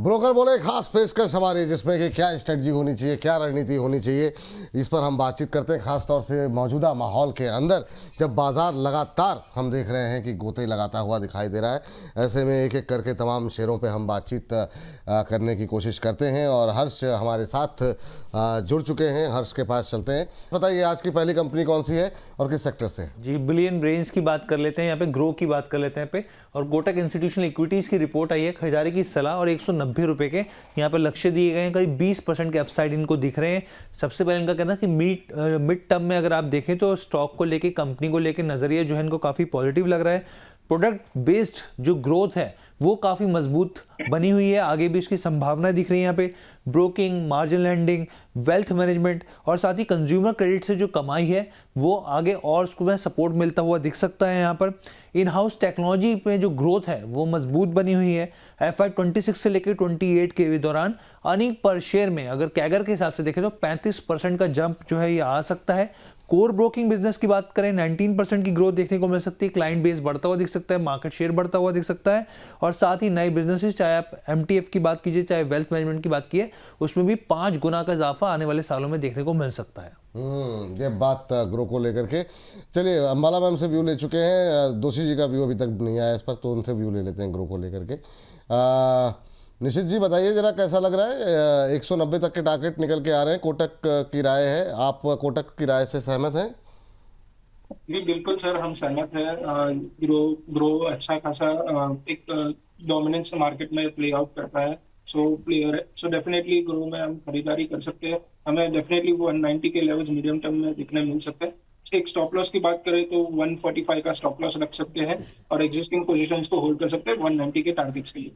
Broker बोले खास पेशकश हमारी, जिसमें कि क्या स्ट्रेटजी होनी चाहिए, क्या रणनीति होनी चाहिए, इस पर हम बातचीत करते हैं। खास तौर से मौजूदा माहौल के अंदर जब बाजार लगातार हम देख रहे हैं कि गोते लगाता हुआ दिखाई दे रहा है, ऐसे में एक एक करके तमाम शेयरों पे हम बातचीत करने की कोशिश करते हैं और हर्ष हमारे साथ जुड़ चुके हैं। हर्ष के पास चलते हैं। बताइए आज की पहली कंपनी कौन सी है और किस सेक्टर से? जी, बिलियन ब्रेन्स की बात कर लेते हैं, यहाँ पे ग्रो की बात कर लेते हैं पे। और कोटक इंस्टीट्यूशनल इक्विटीज की रिपोर्ट आई है, खरीदारी की सलाह और 190 रुपए के यहाँ पे लक्ष्य दिए गए हैं। करीब 20% के अपसाइड इनको दिख रहे हैं। सबसे पहले इनका कहना है कि मिड टर्म में अगर आप देखें तो स्टॉक को लेके, कंपनी को लेके नजरिया जो है इनको काफी पॉजिटिव लग रहा है। प्रोडक्ट बेस्ड जो ग्रोथ है वो काफ़ी मजबूत बनी हुई है, आगे भी इसकी संभावना दिख रही है। यहाँ पे broking, margin lending, wealth management और साथ ही कंज्यूमर क्रेडिट से जो कमाई है वो आगे और उसको में सपोर्ट मिलता हुआ दिख सकता है। यहाँ पर इन हाउस टेक्नोलॉजी में जो ग्रोथ है वो मजबूत बनी हुई है। FY 26 से लेकर 28 के दौरान अर्निंग पर शेयर में अगर कैगर के हिसाब से देखें तो 35% का जंप जो है ये आ सकता है। कोर ब्रोकिंग बिजनेस की बात करें 19% की ग्रोथ देखने को मिल सकती है। क्लाइंट बेस बढ़ता हुआ दिख सकता है, मार्केट शेयर बढ़ता हुआ दिख सकता है और साथ ही नए बिजनेसेस, चाहे आप MTF की बात कीजिए, चाहे वेल्थ मैनेजमेंट की बात कीजिए, उसमें भी 5 गुना का इजाफा आने वाले सालों में देखने को मिल सकता है। ये बात ग्रो को लेकर के। चलिए, अंबाला मैम से व्यू ले चुके हैं, दोषी जी का व्यू अभी तक नहीं आया इस पर, तो उनसे व्यू ले लेते हैं ग्रो को लेकर के। निशित जी बताइए जरा कैसा लग रहा है? 190 तक के टारगेट निकल के आ रहे हैं, कोटक की राय है, आप कोटक की राय से सहमत हैं? जी बिल्कुल सर, हम सहमत हैं। ग्रो अच्छा खासा एक डोमिनेंस मार्केट में प्ले आउट करता है। सो डेफिनेटली ग्रो में हम खरीदारी कर सकते हैं। हमें डेफिनेटली 190 के लेवल्स मीडियम टर्म में दिखने मिल सकते हैं। एक स्टॉप लॉस की बात करें तो 145 का स्टॉप लॉस रख सकते हैं और एग्जिस्टिंग पोजीशंस को होल्ड कर सकते हैं 190 के टारगेट्स के लिए।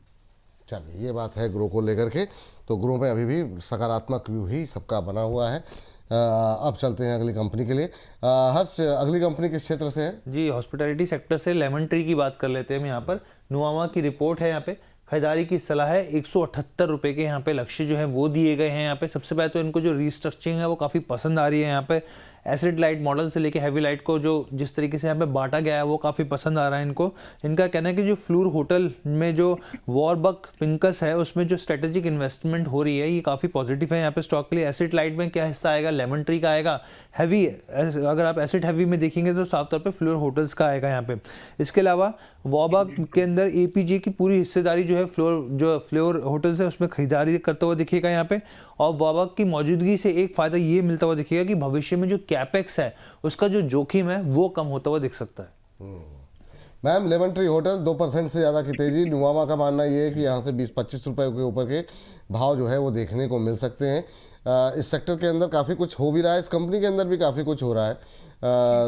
चलिए, ये बात है ग्रो को लेकर के। तो ग्रो में अभी भी सकारात्मक व्यू ही सबका बना हुआ है। अब चलते हैं अगली कंपनी के लिए। हर्ष, अगली कंपनी किस क्षेत्र से है? जी, हॉस्पिटैलिटी सेक्टर से लेमन ट्री की बात कर लेते हैं हम। यहाँ पर नुवामा की रिपोर्ट है। यहाँ पे खरीदारी की सलाह है, 178 रुपए के यहाँ पे लक्ष्य जो है वो दिए गए हैं। यहाँ पे सबसे पहले तो इनको जो रिस्ट्रक्चरिंग है वो काफ़ी पसंद आ रही है। यहाँ पे एसिड लाइट मॉडल से लेके हैवी लाइट को जो जिस तरीके से यहाँ पे बांटा गया है वो काफ़ी पसंद आ रहा है इनको। इनका कहना है कि जो फ्लूर होटल में जो वॉरबक पिंकस है उसमें जो स्ट्रेटेजिक इन्वेस्टमेंट हो रही है ये काफ़ी पॉजिटिव है यहाँ पे स्टॉक के लिए। एसिड लाइट में क्या हिस्सा आएगा? लेमन ट्री का आएगा। हैवी, अगर आप एसिड हैवी में देखेंगे तो साफ तौर पे फ्लोर होटल्स का आएगा यहाँ पे। इसके अलावा वॉरबक के अंदर APJ की पूरी हिस्सेदारी जो है फ्लोर होटल्स है उसमें खरीदारी करता हुआ दिखेगा यहाँ पे। और वॉरबक की मौजूदगी से एक फ़ायदा ये मिलता हुआ दिखेगा कि भविष्य में जो कैपेक्स है उसका जो जोखिम है वो कम होता हुआ दिख सकता है। मैम, लेमन ट्री होटल 2% से ज़्यादा की तेज़ी। नुवामा का मानना ये है कि यहाँ से 20-25 रुपये के ऊपर के भाव जो है वो देखने को मिल सकते हैं। इस सेक्टर के अंदर काफ़ी कुछ हो भी रहा है, इस कंपनी के अंदर भी काफ़ी कुछ हो रहा है।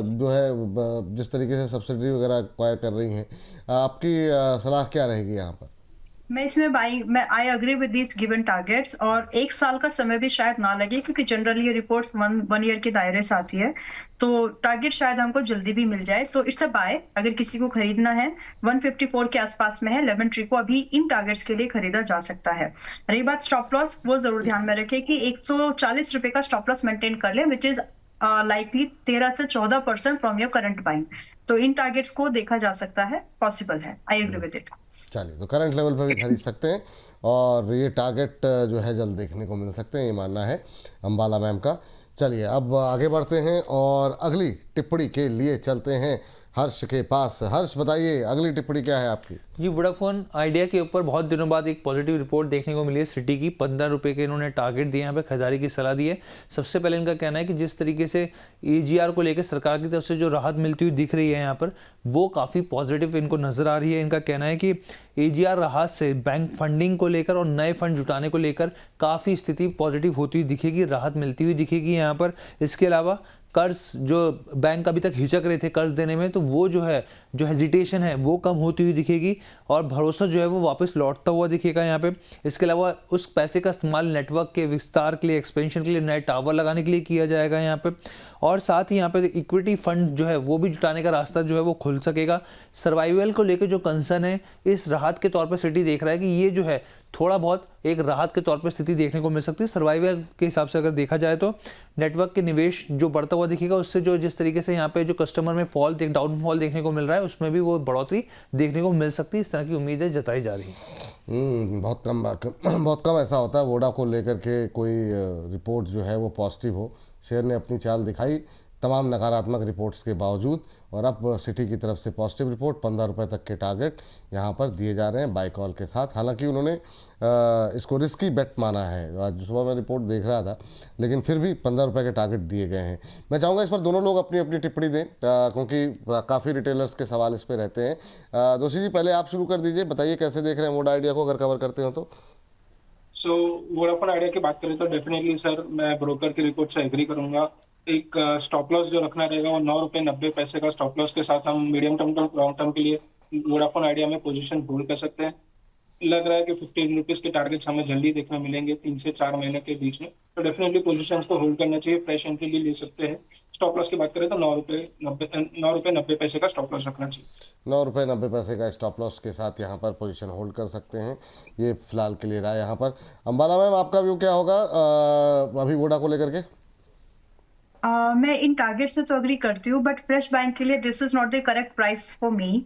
जो है जिस तरीके से सब्सिडी वगैरह एक्वायर कर रही हैं, आपकी सलाह क्या रहेगी यहाँ पर? मैं इसमें I agree with this given targets और 1 साल का समय भी शायद ना लगे क्योंकि जनरली ये रिपोर्ट्स वन ईयर के दायरे से आती है, तो टारगेट शायद हमको जल्दी भी मिल जाए। तो इट्स अ बाय, अगर किसी को खरीदना है 154 के आसपास में है, लेमन ट्री को अभी इन टारगेट्स के लिए खरीदा जा सकता है। रही बात स्टॉप लॉस, वो जरूर ध्यान में रखें कि 140 रुपए का स्टॉप लॉस मेंटेन कर ले, विच इज लाइकली 13 से 14% फ्रॉम योर करंट बाइंग। तो इन टारगेट्स को देखा जा सकता है, पॉसिबल है। I agree with it. चलिए, तो करंट लेवल पर भी खरीद सकते हैं और ये टारगेट जो है जल्द देखने को मिल सकते हैं, ये मानना है अंबाला मैम का। चलिए, अब आगे बढ़ते हैं और अगली टिप्पणी के लिए चलते हैं हर्ष के पास। हर्ष बताइए, अगली टिप्पणी क्या है आपकी? जी, वोडाफोन आइडिया के ऊपर बहुत दिनों बाद एक पॉजिटिव रिपोर्ट देखने को मिली है। सिटी की 15 रुपये के इन्होंने टारगेट दिए, यहाँ पे खरीदारी की सलाह दी है। सबसे पहले इनका कहना है कि जिस तरीके से AGR को लेकर सरकार की तरफ से जो राहत मिलती हुई दिख रही है यहाँ पर, वो काफ़ी पॉजिटिव इनको नज़र आ रही है। इनका कहना है कि AGR राहत से बैंक फंडिंग को लेकर और नए फंड जुटाने को लेकर काफ़ी स्थिति पॉजिटिव होती हुई दिखेगी, राहत मिलती हुई दिखेगी यहाँ पर। इसके अलावा कर्ज, जो बैंक अभी तक हिचक रहे थे कर्ज देने में, तो वो जो हेजिटेशन है वो कम होती हुई दिखेगी और भरोसा जो है वो वापस लौटता हुआ दिखेगा यहाँ पे। इसके अलावा उस पैसे का इस्तेमाल नेटवर्क के विस्तार के लिए, एक्सपेंशन के लिए, नए टावर लगाने के लिए किया जाएगा यहाँ पे। और साथ ही यहाँ पे इक्विटी फंड जो है वो भी जुटाने का रास्ता जो है वो खुल सकेगा। सर्वाइवल को लेकर जो कंसर्न है, इस राहत के तौर पर सिटी देख रहा है कि ये जो है थोड़ा बहुत एक राहत के तौर पर स्थिति देखने को मिल सकती है। सर्वाइवल के हिसाब से अगर देखा जाए तो नेटवर्क के निवेश जो बढ़ता हुआ दिखेगा, उससे जो जिस तरीके से यहाँ पे जो कस्टमर में डाउनफॉल देखने को मिल रहा है, उसमें भी वो बढ़ोतरी देखने को मिल सकती है। इस तरह की उम्मीदें जताई जा रही हैं। बहुत कम ऐसा होता है वोडा को लेकर के कोई रिपोर्ट जो है वो पॉजिटिव हो। शेयर ने अपनी चाल दिखाई तमाम नकारात्मक रिपोर्ट्स के बावजूद, और अब सिटी की तरफ से पॉजिटिव रिपोर्ट, 15 रुपये तक के टारगेट यहाँ पर दिए जा रहे हैं बाई कॉल के साथ। हालांकि उन्होंने इसको रिस्की बेट माना है, आज सुबह मैं रिपोर्ट देख रहा था, लेकिन फिर भी 15 रुपये के टारगेट दिए गए हैं। मैं चाहूँगा इस पर दोनों लोग अपनी अपनी टिप्पणी दें, क्योंकि काफ़ी रिटेलर्स के सवाल इस पर रहते हैं। दोषी जी, पहले आप शुरू कर दीजिए, बताइए कैसे देख रहे हैं वोडा आइडिया को, अगर कवर करते हो तो। सो वोडाफोन आइडिया की बात करें तो डेफिनेटली सर मैं ब्रोकर की रिपोर्ट से एग्री करूंगा। एक स्टॉप लॉस जो रखना रहेगा वो 9 रुपये 90 पैसे का स्टॉप लॉस के साथ हम मीडियम टर्म लॉन्ग टर्म के लिए वोडाफोन आइडिया में पोजीशन होल्ड कर सकते हैं। लग रहा है कि 15 रुपीज के टारगेट्स हमें जल्दी देखने मिलेंगे 3 से 4 महीने के बीच में, तो डेफिनेटली पोजीशंस को होल्ड करना चाहिए। फ्रेश एंट्री भी ले सकते हैं। स्टॉप लॉस की बात करें तो 9 रुपये 90 पैसे का स्टॉप लॉस रखना चाहिए। 9 रुपये 90 पैसे का स्टॉप लॉस के साथ यहाँ पर पोजीशन होल्ड कर सकते हैं। ये फिलहाल के लिए रहा है यहाँ पर। अंबाला मैम, आपका व्यू क्या होगा अभी वोडा को लेकर के? मैं इन टारगेट से तो अग्री करती हूँ, बट फ्रेश बैंक के लिए this is not the correct price for me.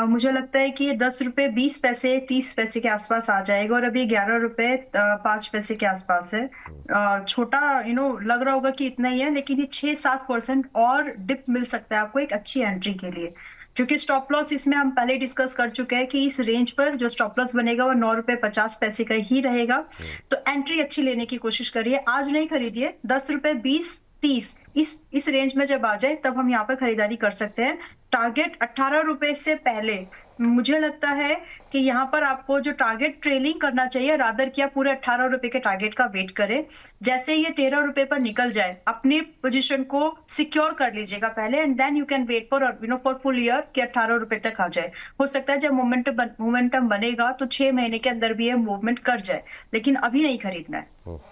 मुझे लगता है कि ये 10 रुपये 20 पैसे 30 पैसे के आसपास आ जाएगा, और अभी 11 रुपये 5 पैसे के आसपास है। छोटा लग रहा होगा कि इतना ही है, लेकिन ये 6-7% और डिप मिल सकता है आपको एक अच्छी एंट्री के लिए, क्योंकि स्टॉप लॉस इसमें हम पहले डिस्कस कर चुके हैं कि इस रेंज पर जो स्टॉप लॉस बनेगा वो 9 रुपये 50 पैसे का ही रहेगा। तो एंट्री अच्छी लेने की कोशिश करिए, आज नहीं खरीदिए। 10 रुपये 20 30 इस रेंज में जब आ जाए तब हम यहाँ पे खरीदारी कर सकते हैं। टारगेट 18 रुपए से पहले मुझे लगता है कि यहाँ पर आपको जो टारगेट ट्रेलिंग करना चाहिए, रादर किया पूरे 18 रुपए के टारगेट का वेट करें। जैसे ये 13 रुपए पर निकल जाए, अपनी पोजीशन को सिक्योर कर लीजिएगा पहले, and then you can wait for full year कि 18 रुपए तक आ जाए। हो सकता है जब मोमेंटम बनेगा तो 6 महीने के अंदर भी ये मूवमेंट कर जाए, लेकिन अभी नहीं खरीदना है।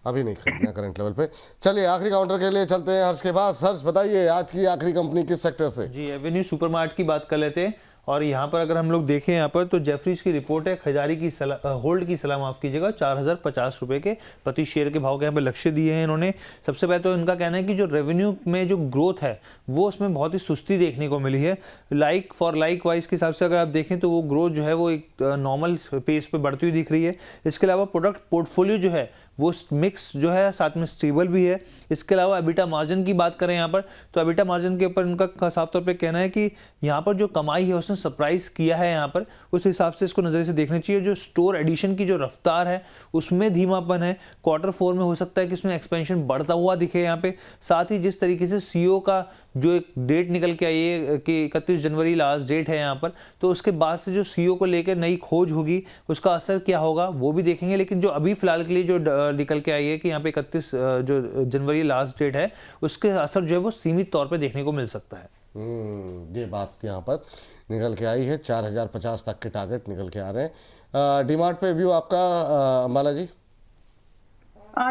अभी नहीं खरीदना करंट लेवल पे। चलिए आखिरी काउंटर के लिए चलते हैं हर्ष के पास। हर्ष, बताइए आज की आखिरी कंपनी किस सेक्टर से? जी, एवेन्यू सुपरमार्ट की बात कर लेते हैं। और यहाँ पर अगर हम लोग देखें यहाँ पर तो जेफरीज की रिपोर्ट है, खरीदारी की होल्ड की सलाह माफ कीजिएगा 4050 रुपये के प्रति शेयर के भाव के यहाँ पे लक्ष्य दिए हैं इन्होंने। सबसे पहले तो इनका कहना है कि जो रेवेन्यू में जो ग्रोथ है वो उसमें बहुत ही सुस्ती देखने को मिली है। लाइक फॉर लाइक वाइज के हिसाब से अगर आप देखें तो वो ग्रोथ जो है वो एक नॉर्मल पेस पे बढ़ती हुई दिख रही है। इसके अलावा प्रोडक्ट पोर्टफोलियो जो है वो मिक्स जो है साथ में स्टेबल भी है। इसके अलावा एबिटा मार्जिन की बात करें यहाँ पर तो एबिटा मार्जिन के ऊपर इनका साफ तौर पे कहना है कि यहाँ पर जो कमाई है उसने सरप्राइज किया है यहाँ पर, उस हिसाब से इसको नज़रिए से देखना चाहिए। जो स्टोर एडिशन की जो रफ्तार है उसमें धीमापन है। Q4 में हो सकता है कि इसमें एक्सपेंशन बढ़ता हुआ दिखे यहाँ पे। साथ ही जिस तरीके से सीईओ का जो एक डेट निकल के आई है कि 31 जनवरी लास्ट डेट है यहाँ पर, तो उसके बाद से जो सीईओ को लेकर नई खोज होगी उसका असर क्या होगा वो भी देखेंगे। लेकिन जो अभी फिलहाल के लिए जो निकल के आई है कि यहाँ पे 31 जो जनवरी लास्ट डेट है, उसके असर जो है वो सीमित तौर पे देखने को मिल सकता है। ये बात यहाँ पर निकल के आई है। 4050 तक के टारगेट निकल के आ रहे हैं। डीमार्ट पे व्यू आपका अंबाला जी?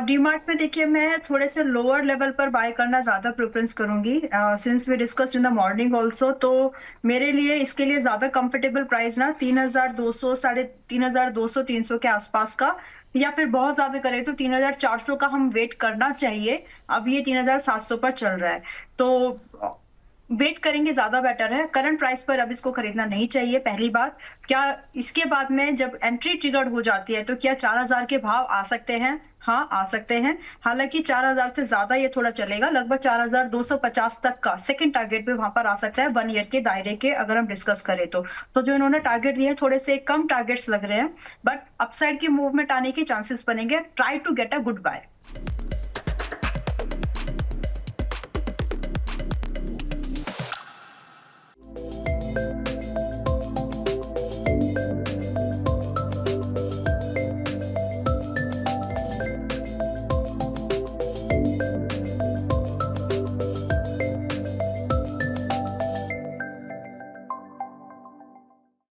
डीमार्ट में देखिए, मैं थोड़े से लोअर लेवल पर बाय करना ज्यादा प्रेफरेंस करूंगी, since we discussed in the morning also. तो मेरे लिए इसके लिए ज्यादा कंफर्टेबल प्राइस ना 3200 3200 300 के आसपास का, या फिर बहुत ज्यादा करें तो 3400 का हम वेट करना चाहिए। अब ये 3700 पर चल रहा है, तो वेट करेंगे ज्यादा बेटर है। करंट प्राइस पर अब इसको खरीदना नहीं चाहिए, पहली बात। क्या इसके बाद में जब एंट्री ट्रिगर्ड हो जाती है तो क्या 4000 के भाव आ सकते हैं? हाँ, आ सकते हैं। हालांकि 4000 से ज्यादा ये थोड़ा चलेगा, लगभग 4250 तक का सेकंड टारगेट भी वहां पर आ सकता है 1 ईयर के दायरे के, अगर हम डिस्कस करें तो जो इन्होंने टारगेट दिए थोड़े से कम टारगेट्स लग रहे हैं, बट अपसाइड की मूवमेंट आने के चांसेस बनेंगे। Try to get a good bye.